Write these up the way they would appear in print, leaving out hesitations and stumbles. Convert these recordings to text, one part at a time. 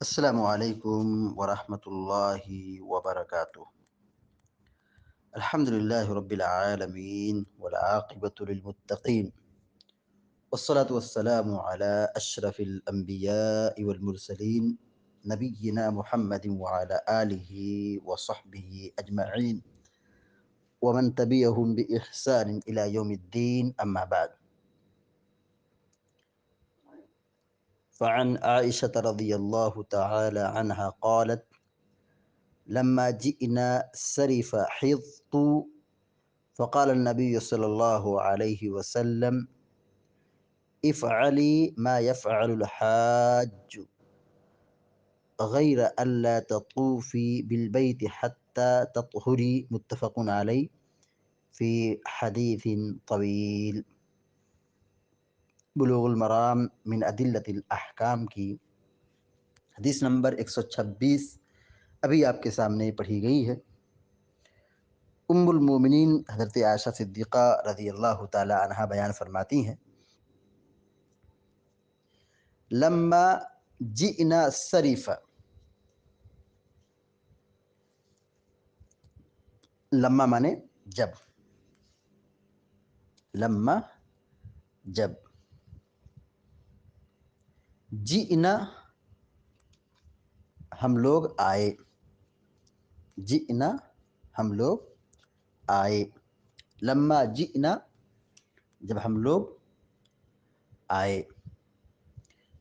السلام علیکم ورحمۃ اللہ وبرکاتہ۔ الحمد للہ رب العالمین والعاقبۃ للمتقین والصلاة والسلام علی اشرف الانبیاء والمرسلین نبینا محمد وعلی آلہ وصحبہ اجمعین ومن تبعهم بإحسان إلى يوم الدین اما بعد۔ فعن عائشة رضی اللہ تعالی عنہا قالت لما جئنا سرف حضت فقال النبي صلى الله عليه وسلم افعلي ما يفعل الحاج غير ألا تطوفي بالبيت حتى تطهري، متفق عليه في حديث طويل۔ بلوغ المرام من ادلت الاحکام کی حدیث نمبر 126 ابھی آپ کے سامنے پڑھی گئی ہے۔ ام المومنین حضرت عائشہ صدیقہ رضی اللہ تعالی عنہا بیان فرماتی ہیں، لما جئنا سریف، لما مانے جب، لما جب، جئنا ہم لوگ آئے، جئنا ہم لوگ آئے، لما جئنا جب ہم لوگ آئے،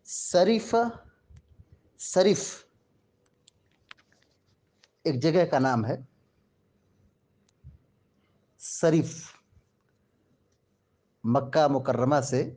سریف، سریف ایک جگہ کا نام ہے، سریف مکہ مکرمہ سے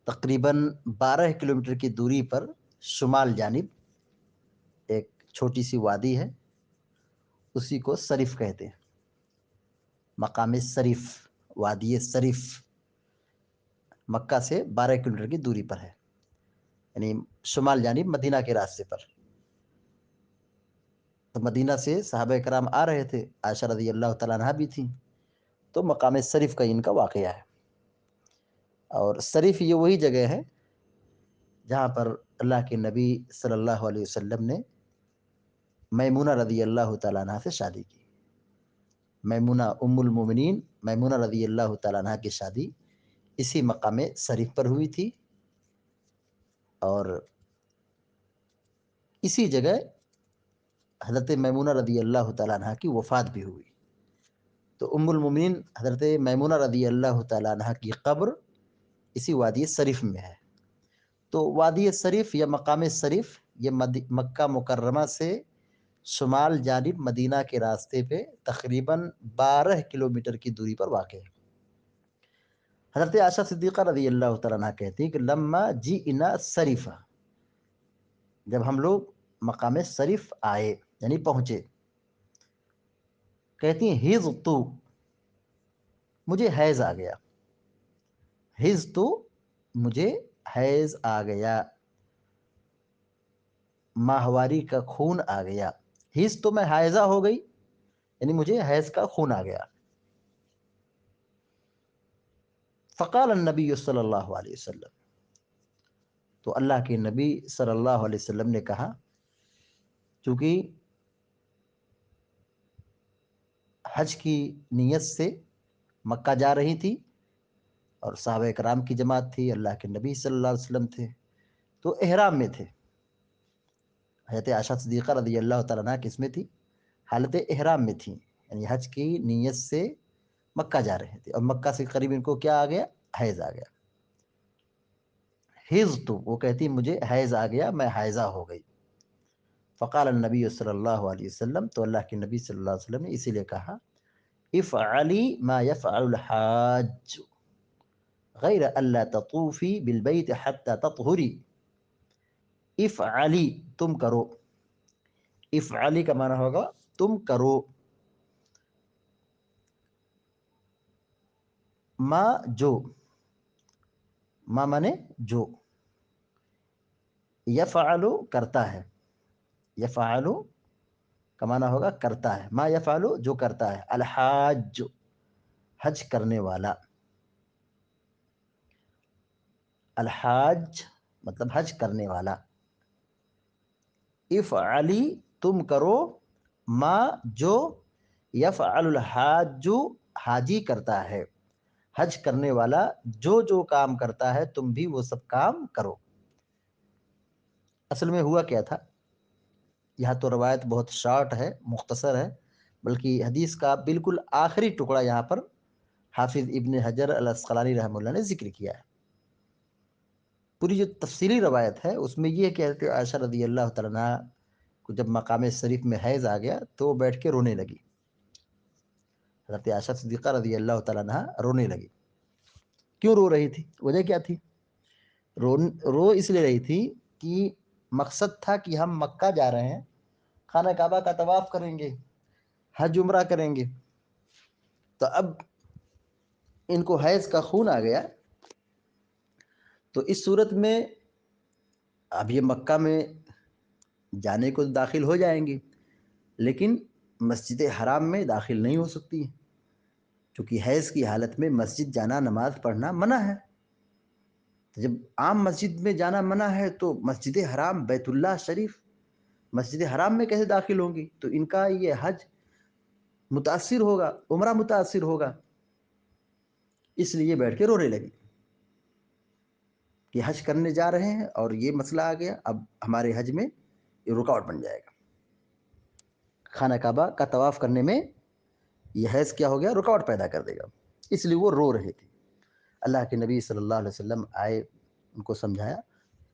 تقریباً 12 کلومیٹر کی دوری پر شمال جانب ایک چھوٹی سی وادی ہے، اسی کو سریف کہتے ہیں۔ مقام سریف، وادی سریف مکہ سے 12 کلومیٹر کی دوری پر ہے، یعنی شمال جانب مدینہ کے راستے پر۔ تو مدینہ سے صحابہ کرام آ رہے تھے، عائشہ رضی اللہ تعالیٰ عنہا بھی تھیں، تو مقام سریف کا ان کا واقعہ ہے۔ اور سریف یہ وہی جگہ ہے جہاں پر اللہ کے نبی صلی اللہ علیہ وسلم نے میمونہ رضی اللہ تعالیٰ عنہ سے شادی کی۔ میمونہ ام المومنین میمونہ رضی اللہ تعالیٰ عنہ کی شادی اسی مقام سریف پر ہوئی تھی، اور اسی جگہ حضرت میمونہ رضی اللہ تعالیٰ عنہ کی وفات بھی ہوئی۔ تو ام المومنین حضرت میمونہ رضی اللہ تعالیٰ عنہ کی قبر اسی وادی سریف میں ہے۔ تو وادی سریف یا مقام سریف یہ مکہ مکرمہ سے شمال جانب مدینہ کے راستے پہ تقریباً 12 کلومیٹر کی دوری پر واقع ہے۔ حضرت عائشہ صدیقہ رضی اللہ تعالیٰ عنہ کہتی ہیں کہ لما جئنا سریف، جب ہم لوگ مقام سریف آئے یعنی پہنچے، کہتی ہیں حضت، مجھے حیض آ گیا، حضت مجھے حیض آ گیا، ماہواری کا خون آ گیا، حیض تو میں حائضہ ہو گئی، یعنی مجھے حیض کا خون آ گیا۔ فقال النبی صلی اللہ علیہ وسلم، تو اللہ کے نبی صلی اللہ علیہ وسلم نے کہا، چونکہ حج کی نیت سے مکہ جا رہی تھی اور صحابہ کرام کی جماعت تھی، اللہ کے نبی صلی اللہ علیہ وسلم تھے، تو احرام میں تھے۔ حضرت عائشہ صدیقہ رضی اللہ تعالیٰ عنہ کس میں تھی؟ حالت احرام میں تھیں، یعنی حج کی نیت سے مکہ جا رہے تھے، اور مکہ سے قریب ان کو کیا آ گیا؟ حیض آ گیا۔ حیض تو وہ کہتی مجھے حیض آ گیا، میں حائضہ ہو گئی۔ فقال النبی صلی اللہ علیہ وسلم، تو اللہ کے نبی صلی اللہ علیہ وسلم نے اسی لیے کہا، افعلی ما یفعل الحاج غیر الا تطوفی بالبیت حتی تطہری، افعلی تم کرو، افعلی کا معنی ہوگا تم کرو، ما جو، ما مانے جو، یفعلو کرتا ہے، یفعلو کا معنی ہوگا کرتا ہے، ما یفعلو جو کرتا ہے، الحاج حج کرنے والا، الحاج مطلب حج کرنے والا، افعلی تم کرو، ما جو، یفعل الحاج حاجی کرتا ہے، حج کرنے والا جو کام کرتا ہے تم بھی وہ سب کام کرو۔ اصل میں ہوا کیا تھا، یہاں تو روایت بہت شارٹ ہے، مختصر ہے، بلکہ حدیث کا بالکل آخری ٹکڑا یہاں پر حافظ ابن حجر الاسقلانی رحمہ اللہ نے ذکر کیا ہے۔ پوری جو تفصیلی روایت ہے اس میں یہ ہے کہ حضرت عائشہ رضی اللہ تعالیٰ عنہا کو جب مقام شریف میں حیض آ گیا تو وہ بیٹھ کے رونے لگی، حضرت عائشہ صدیقہ رضی اللہ تعالیٰ عنہا رونے لگی۔ کیوں رو رہی تھی، وجہ کیا تھی؟ رو اس لیے رہی تھی کہ مقصد تھا کہ ہم مکہ جا رہے ہیں، خانہ کعبہ کا طواف کریں گے، حج عمرہ کریں گے، تو اب ان کو حیض کا خون آ گیا، تو اس صورت میں اب یہ مکہ میں جانے کو داخل ہو جائیں گی لیکن مسجد حرام میں داخل نہیں ہو سکتی، چونکہ حیض کی حالت میں مسجد جانا، نماز پڑھنا منع ہے۔ تو جب عام مسجد میں جانا منع ہے تو مسجد حرام بیت اللہ شریف، مسجد حرام میں کیسے داخل ہوں گی؟ تو ان کا یہ حج متاثر ہوگا، عمرہ متاثر ہوگا، اس لیے بیٹھ کے رونے لگی کہ حج کرنے جا رہے ہیں اور یہ مسئلہ آ گیا، اب ہمارے حج میں یہ رکاوٹ بن جائے گا، خانہ کعبہ کا طواف کرنے میں یہ حیض کیا ہو گیا، رکاوٹ پیدا کر دے گا، اس لیے وہ رو رہے تھے۔ اللہ کے نبی صلی اللہ علیہ وسلم آئے، ان کو سمجھایا،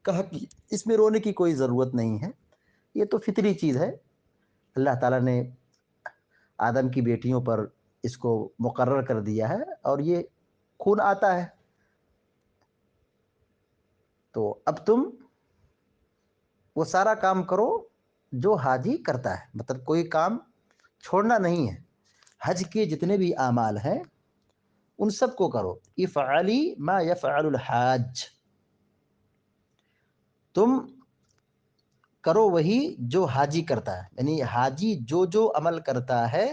کہا کہ اس میں رونے کی کوئی ضرورت نہیں ہے، یہ تو فطری چیز ہے، اللہ تعالیٰ نے آدم کی بیٹیوں پر اس کو مقرر کر دیا ہے اور یہ خون آتا ہے، تو اب تم وہ سارا کام کرو جو حاجی کرتا ہے، مطلب کوئی کام چھوڑنا نہیں ہے، حج کے جتنے بھی اعمال ہیں ان سب کو کرو، افعلی ما یفعل الحاج، تم کرو وہی جو حاجی کرتا ہے، یعنی حاجی جو عمل کرتا ہے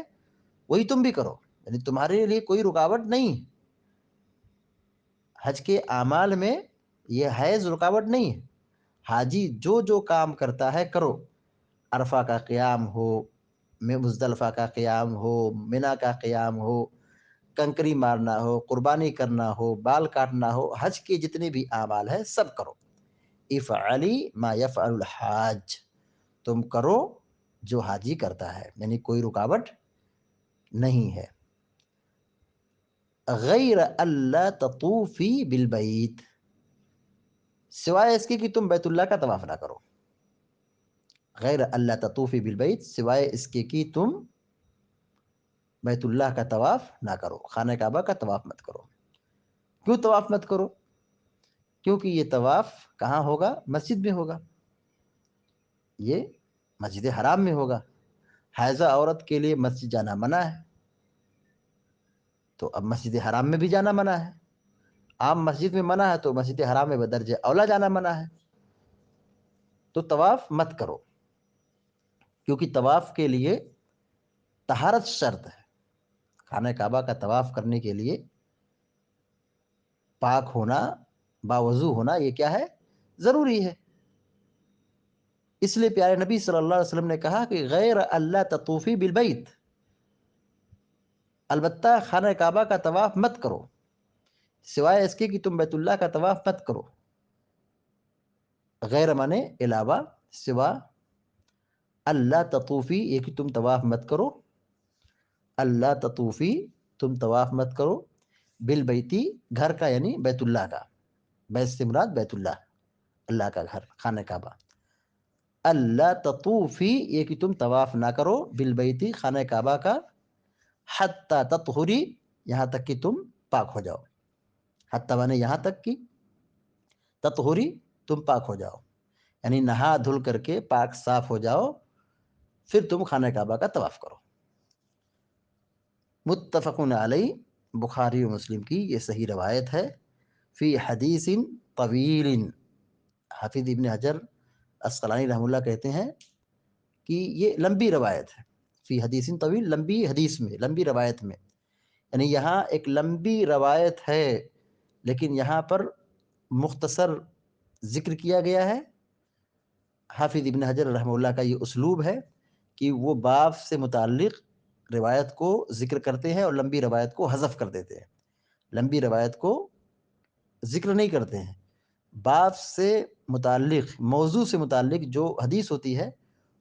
وہی تم بھی کرو، یعنی تمہارے لیے کوئی رکاوٹ نہیں، حج کے اعمال میں یہ حیض رکاوٹ نہیں ہے، حاجی جو کام کرتا ہے کرو، عرفہ کا قیام ہو، مزدلفہ کا قیام ہو، منی کا قیام ہو، کنکری مارنا ہو، قربانی کرنا ہو، بال کاٹنا ہو، حج کے جتنے بھی اعمال ہیں سب کرو، افعلی ما یفعل الحاج، تم کرو جو حاجی کرتا ہے، یعنی کوئی رکاوٹ نہیں ہے، غیر اللہ تطوفی بالبیت، سوائے اس کے کہ تم بیت اللہ کا طواف نہ کرو، غیر اللہ تطوفی بالبیت، سوائے اس کے کہ تم بیت اللہ کا طواف نہ کرو، خانہ کعبہ کا طواف مت کرو۔ کیوں طواف مت کرو؟ کیونکہ یہ طواف کہاں ہوگا؟ مسجد میں ہوگا، یہ مسجد حرام میں ہوگا، حائضہ عورت کے لیے مسجد جانا منع ہے، تو اب مسجد حرام میں بھی جانا منع ہے، عام مسجد میں منع ہے تو مسجد حرام میں بدرجہ اولا جانا منع ہے، تو طواف مت کرو، کیونکہ طواف کے لیے طہارت شرط ہے، خانہ کعبہ کا طواف کرنے کے لیے پاک ہونا، باوضو ہونا، یہ کیا ہے؟ ضروری ہے، اس لیے پیارے نبی صلی اللہ علیہ وسلم نے کہا کہ غیر اللہ تطوفی بالبیت، البتہ خانہ کعبہ کا طواف مت کرو، سوائے اس کے کہ تم بیت اللہ کا طواف مت کرو، غیر مانے علاوہ، سوا، اللہ تطوفی یہ کہ تم طواف مت کرو، اللہ تطوفی تم طواف مت کرو، بالبیتی گھر کا یعنی بیت اللہ کا، بیت سے مراد بیت اللہ، اللہ کا گھر، خانہ کعبہ، اللہ تطوفی یہ کہ تم طواف نہ کرو، بالبیتی خانہ کعبہ کا، حتی تطہری یہاں تک کہ تم پاک ہو جاؤ، حتی مانے یہاں تک کہ، تطہری تم پاک ہو جاؤ، یعنی نہا دھل کر کے پاک صاف ہو جاؤ، پھر تم خانہ کعبہ کا طواف کرو۔ متفقن علیہ، بخاری و مسلم کی یہ صحیح روایت ہے، فی حدیث طویل، حافظ ابن حجر اسقلانی رحمہ اللہ کہتے ہیں کہ یہ لمبی روایت ہے، فی حدیث طویل، لمبی حدیث میں، لمبی روایت میں، یعنی یہاں ایک لمبی روایت ہے لیکن یہاں پر مختصر ذکر کیا گیا ہے، حافظ ابن حجر رحمہ اللہ کا یہ اسلوب ہے کہ وہ باب سے متعلق روایت کو ذکر کرتے ہیں اور لمبی روایت کو حذف کر دیتے ہیں، لمبی روایت کو ذکر نہیں کرتے ہیں، باب سے متعلق، موضوع سے متعلق جو حدیث ہوتی ہے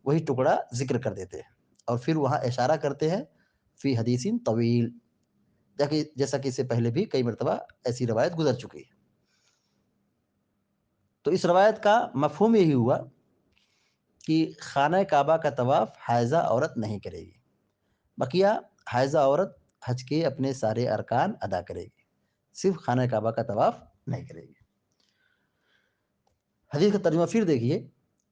وہی ٹکڑا ذکر کر دیتے ہیں، اور پھر وہاں اشارہ کرتے ہیں فی حدیث طویل، جیسا کہ اس سے پہلے بھی کئی مرتبہ ایسی روایت گزر چکی ہے۔ تو اس روایت کا مفہوم یہی ہوا کہ خانہ کعبہ کا طواف حائضہ عورت نہیں کرے گی، بقیہ حائضہ عورت حج کے اپنے سارے ارکان ادا کرے گی، صرف خانہ کعبہ کا طواف نہیں کرے گی۔ حدیث کا ترجمہ پھر دیکھیے،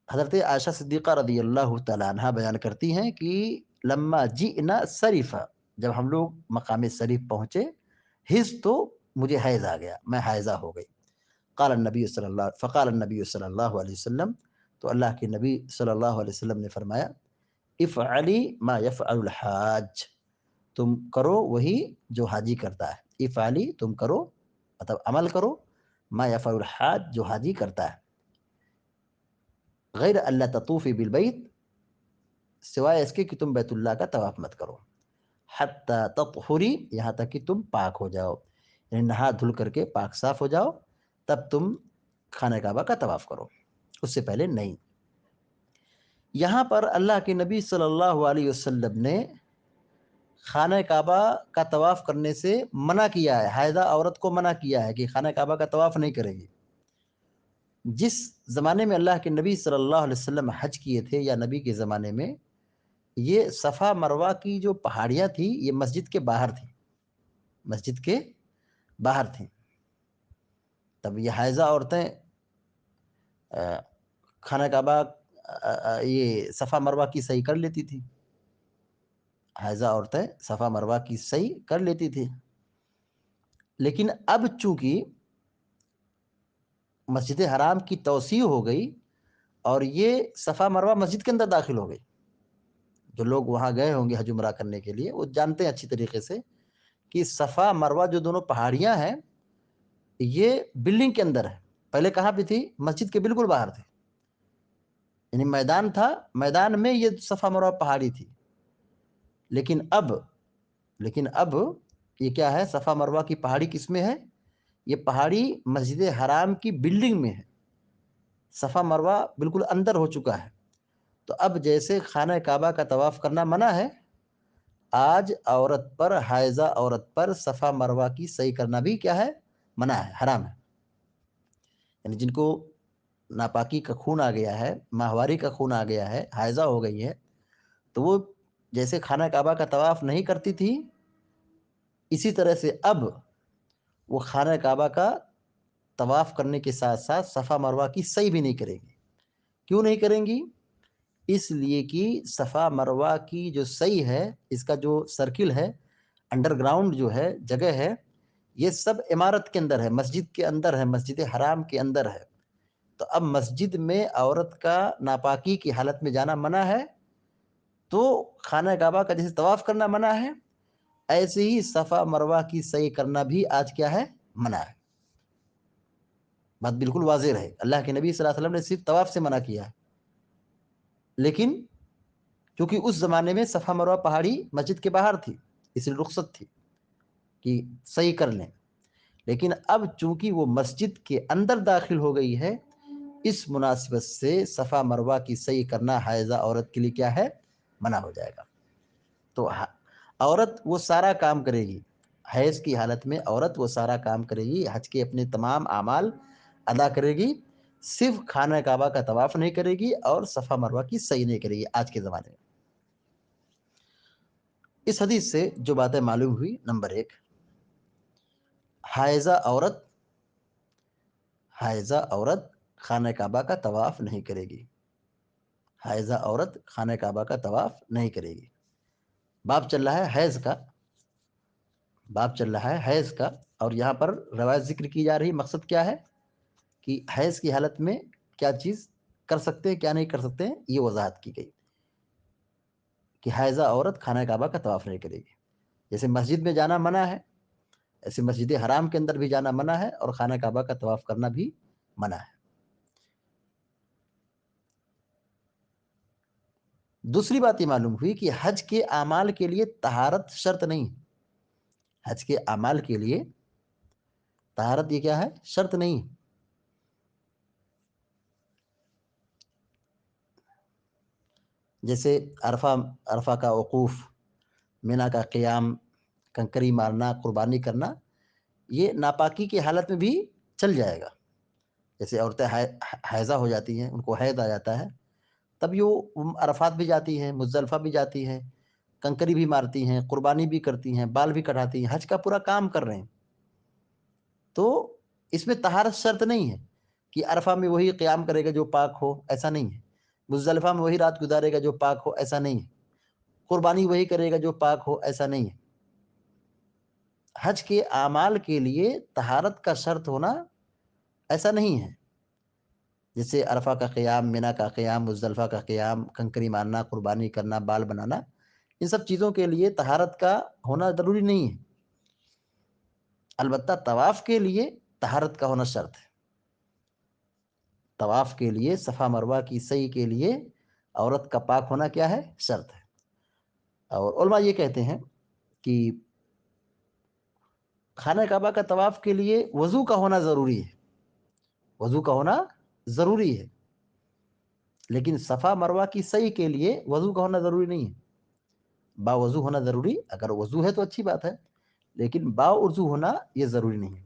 حضرت عائشہ صدیقہ رضی اللہ تعالیٰ عنہ بیان کرتی ہیں کہ لما جئنا صریفہ، جب ہم لوگ مقام صریف پہنچے، حیض تو مجھے حیض آ گیا، میں حائضہ ہو گئی۔ فقال النبی صلی اللہ علیہ وسلم، تو اللہ کے نبی صلی اللہ علیہ وسلم نے فرمایا، افعلی ما یفعل الحاج، تم کرو وہی جو حاجی کرتا ہے، افعلی تم کرو، مطلب عمل کرو، ما یفعل الحاج جو حاجی کرتا ہے، غیر اللہ تطوفی بالبیت، سوائے اس کے کہ تم بیت اللہ کا طواف مت کرو، حتی تطہری، یہاں تک کہ تم پاک ہو جاؤ، یعنی نہا دھل کر کے پاک صاف ہو جاؤ، تب تم خانہ کعبہ کا طواف کرو، اس سے پہلے نہیں۔ یہاں پر اللہ کے نبی صلی اللہ علیہ وسلم نے خانہ کعبہ کا طواف کرنے سے منع کیا ہے، حائضہ عورت کو منع کیا ہے کہ خانہ کعبہ کا طواف نہیں کرے گی۔ جس زمانے میں اللہ کے نبی صلی اللہ علیہ وسلم حج کیے تھے، یا نبی کے زمانے میں، یہ صفا مروہ کی جو پہاڑیاں تھیں یہ مسجد کے باہر تھیں، مسجد کے باہر تھیں۔ تب یہ حائضہ عورتیں خانہ کعبہ یہ صفا مروہ کی صحیح کر لیتی تھی، حائضہ عورتیں صفا مروہ کی صحیح کر لیتی تھی، لیکن اب چونکہ مسجد حرام کی توسیع ہو گئی اور یہ صفا مروہ مسجد کے اندر داخل ہو گئی، جو لوگ وہاں گئے ہوں گے حج عمرہ کرنے کے لیے وہ جانتے ہیں اچھی طریقے سے کہ صفا مروہ جو دونوں پہاڑیاں ہیں یہ بلڈنگ کے اندر ہے، پہلے کہاں پہ تھی؟ مسجد کے بالکل باہر تھی، یعنی میدان تھا، میدان میں یہ صفا مروہ پہاڑی تھی، لیکن اب یہ کیا ہے؟ صفا مروہ کی پہاڑی کس میں ہے؟ یہ پہاڑی مسجد حرام کی بلڈنگ میں ہے، صفا مروہ بالکل اندر ہو چکا ہے۔ تو اب جیسے خانہ کعبہ کا طواف کرنا منع ہے، آج عورت پر، حائضہ عورت پر صفا مروہ کی صحیح کرنا بھی کیا ہے؟ منع ہے، حرام ہے۔ یعنی جن کو ناپاکی کا خون آ گیا ہے، ماہواری کا خون آ گیا ہے، حائضہ ہو گئی ہے، تو وہ جیسے خانہ کعبہ کا طواف نہیں کرتی تھی، اسی طرح سے اب وہ خانہ کعبہ کا طواف کرنے کے ساتھ ساتھ صفا مروہ کی صحیح بھی نہیں کرے گی۔ کیوں نہیں کریں گی؟ اس لیے کہ صفا مروہ کی جو صحیح ہے، اس کا جو سرکل ہے، انڈر گراؤنڈ جو ہے جگہ ہے، یہ سب عمارت کے اندر ہے، مسجد کے اندر ہے، مسجد حرام کے اندر ہے۔ تو اب مسجد میں عورت کا ناپاکی کی حالت میں جانا منع ہے، تو خانہ کعبہ کا جیسے طواف کرنا منع ہے، ایسے ہی صفا مروہ کی صحیح کرنا بھی آج کیا ہے؟ منع ہے۔ بات بالکل واضح رہے، اللہ کے نبی صلی اللہ علیہ وسلم نے صرف طواف سے منع کیا ہے، لیکن کیونکہ اس زمانے میں صفا مروہ پہاڑی مسجد کے باہر تھی، اس لیے رخصت تھی کہ صحیح کر لیں، لیکن اب چونکہ وہ مسجد کے اندر داخل ہو گئی ہے، اس مناسبت سے صفا مروہ کی صحیح کرنا حائضہ عورت کے لیے کیا ہے؟ منع ہو جائے گا۔ تو عورت وہ سارا کام کرے گی، حیض کی حالت میں عورت وہ سارا کام کرے گی، حج کے اپنے تمام اعمال ادا کرے گی، صرف خانہ کعبہ کا طواف نہیں کرے گی اور صفا مروہ کی صحیح نہیں کرے گی آج کے زمانے میں۔ اس حدیث سے جو باتیں معلوم ہوئی، نمبر 1، حائضہ عورت خانہ کعبہ کا طواف نہیں کرے گی، حائضہ عورت خانہ کعبہ کا طواف نہیں کرے گی۔ باب چل رہا ہے حیض کا، باب چل رہا ہے حیض کا، اور یہاں پر روایت ذکر کی جا رہی، مقصد کیا ہے کہ حیض کی حالت میں کیا چیز کر سکتے ہیں، کیا نہیں کر سکتے ہیں، یہ وضاحت کی گئی کہ حائضہ عورت خانہ کعبہ کا طواف نہیں کرے گی۔ جیسے مسجد میں جانا منع ہے، ایسے مسجد حرام کے اندر بھی جانا منع ہے، اور خانہ کعبہ کا طواف کرنا بھی منع ہے۔ دوسری بات یہ معلوم ہوئی کہ حج کے اعمال کے لیے طہارت شرط نہیں. حج کے اعمال کے لیے طہارت یہ کیا ہے؟ شرط نہیں. جیسے عرفہ کا وقوف، مینا کا قیام، کنکری مارنا، قربانی کرنا، یہ ناپاکی کی حالت میں بھی چل جائے گا. جیسے عورتیں حیضہ ہو جاتی ہیں، ان کو حیض آ جاتا ہے، تب یہ عرفات بھی جاتی ہیں، مزدلفہ بھی جاتی ہیں، کنکری بھی مارتی ہیں، قربانی بھی کرتی ہیں، بال بھی کٹاتی ہیں، حج کا پورا کام کر رہے ہیں. تو اس میں طہارت شرط نہیں ہے کہ عرفہ میں وہی قیام کرے گا جو پاک ہو، ایسا نہیں ہے. مزدلفہ میں وہی رات گزارے گا جو پاک ہو، ایسا نہیں ہے. قربانی وہی کرے گا جو پاک ہو، ایسا نہیں ہے. حج کے اعمال کے لیے طہارت کا شرط ہونا ایسا نہیں ہے. جیسے عرفہ کا قیام، مینا کا قیام، مزدلفہ کا قیام، کنکری مارنا، قربانی کرنا، بال بنانا، ان سب چیزوں کے لیے طہارت کا ہونا ضروری نہیں ہے. البتہ طواف کے لیے طہارت کا ہونا شرط ہے. طواف کے لیے، صفا مروہ کی سعی کے لیے عورت کا پاک ہونا کیا ہے؟ شرط ہے. اور علماء یہ کہتے ہیں کہ خانہ کعبہ کا طواف کے لیے وضو کا ہونا ضروری ہے. وضو کا ہونا ضروری ہے، لیکن صفا مروہ کی سعی کے لیے وضو کا ہونا ضروری نہیں ہے. با وضو ہونا ضروری، اگر وضو ہے تو اچھی بات ہے، لیکن با وضو ہونا یہ ضروری نہیں ہے.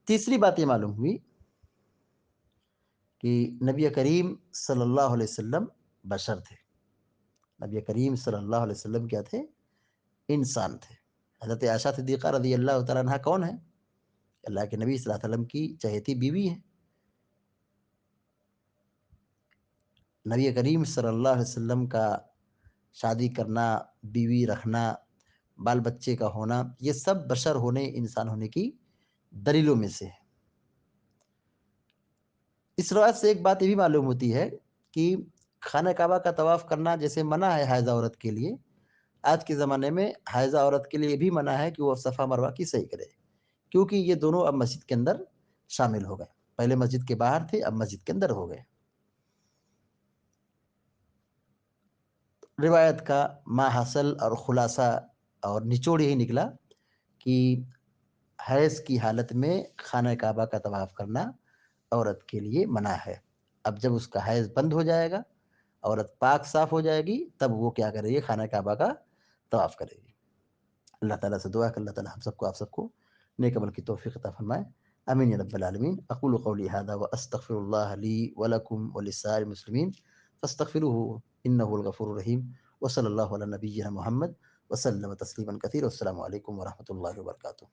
تیسری بات یہ معلوم ہوئی کہ نبی کریم صلی اللہ علیہ وسلم بشر تھے. نبی کریم صلی اللہ علیہ وسلم کیا تھے؟ انسان تھے. حضرت عائشہ صدیقہ رضی اللہ تعالیٰ عنہ کون ہے؟ اللہ کے نبی صلی اللہ علیہ وسلم کی چہیتی بیوی ہے. نبی کریم صلی اللہ علیہ وسلم کا شادی کرنا، بیوی رکھنا، بال بچے کا ہونا، یہ سب بشر ہونے، انسان ہونے کی دلیلوں میں سے ہے. اس روایت سے ایک بات یہ بھی معلوم ہوتی ہے کہ خانہ کعبہ کا طواف کرنا جیسے منع ہے حائضہ عورت کے لیے، آج کے زمانے میں حائضہ عورت کے لیے بھی منع ہے کہ وہ صفا مروہ کی سعی کرے، کیونکہ یہ دونوں اب مسجد کے اندر شامل ہو گئے. پہلے مسجد کے باہر تھے، اب مسجد کے اندر ہو گئے. روایت کا ما حاصل اور خلاصہ اور نچوڑ یہی نکلا کہ حیض کی حالت میں خانہ کعبہ کا طواف کرنا عورت کے لیے منع ہے. اب جب اس کا حیض بند ہو جائے گا، عورت پاک صاف ہو جائے گی، تب وہ کیا کرے گی؟ خانہ کعبہ کا طواف کرے گی. اللہ تعالیٰ سے دعا کہ اللہ تعالیٰ ہم سب کو، آپ سب کو نیک عمل کی توفیق عطا فرمائے. آمین یا رب العالمین. اقول قولی هذا واستغفر الله لي ولكم ولسائر المسلمين فاستغفروه انه الغفور الرحیم. وصلی اللہ علی نبینا محمد وسلم تسلیما کثیرا. والسلام علیکم ورحمۃ اللہ وبرکاتہ.